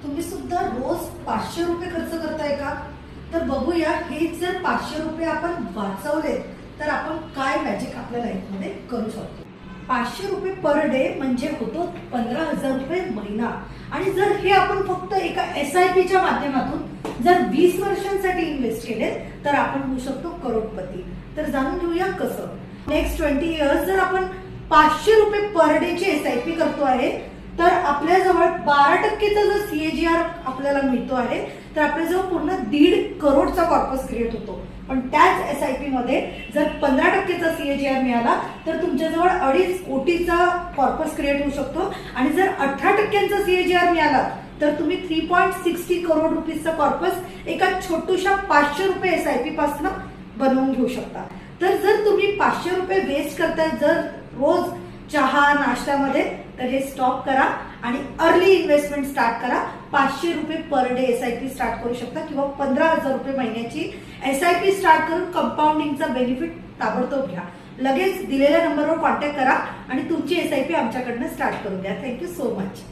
तुम्ही सुद्धा रोज 500 रुपये खर्च करताय का? तर बघूया हे जर 500 रुपये आपण वाचवले तर आपण काय मॅजिक आपल्या लाईफमध्ये करू शकतो. 500 रुपये पर डे म्हणजे होतो 15,000 रुपये महिना. आणि जर हे आपण फक्त एका SIP माध्यमातून जर 20 वर्षांसाठी इन्व्हेस्ट केले तर आपण होऊ शकतो करोडपती. तर जाणून घेऊया कसं. नेक्स्ट 20 इयर्स जर आपण 500 रुपये पर डे ची SIP करतो आहे तर आपल्याजवळ 12% जर CAGR आपल्याला मिळतो आहे तर आपल्याजवळ पूर्ण 1.5 करोडचा कॉर्पस क्रिएट होतो. पण त्याच SIP मध्ये जर 15% CAGR मिळाला तर तुमच्याजवळ 2.5 कोटीचा कॉर्पस क्रिएट होऊ शकतो. आणि जर 18% CAGR मिळाला तर तुम्ही 3.60 करोड रुपीजचा कॉर्पस एका छोटूशा 500 रुपये SIP पासून बनवून घेऊ शकता. तर जर तुम्ही 500 रुपये वेस्ट करताय जर रोज चहा नाश्त्यामध्ये तर हे स्टॉप करा आणि अर्ली इन्व्हेस्टमेंट स्टार्ट करा. 500 रुपये पर डे SIP स्टार्ट करू शकता किंवा 15,000 रुपये महिन्याची SIP स्टार्ट करून कंपाऊंडिंगचा बेनिफिट ताबडतोब घ्या. लगेच दिलेल्या नंबरवर कॉन्टॅक्ट करा आणि तुमची SIP आमच्याकडनं स्टार्ट करून द्या. Thank you so much.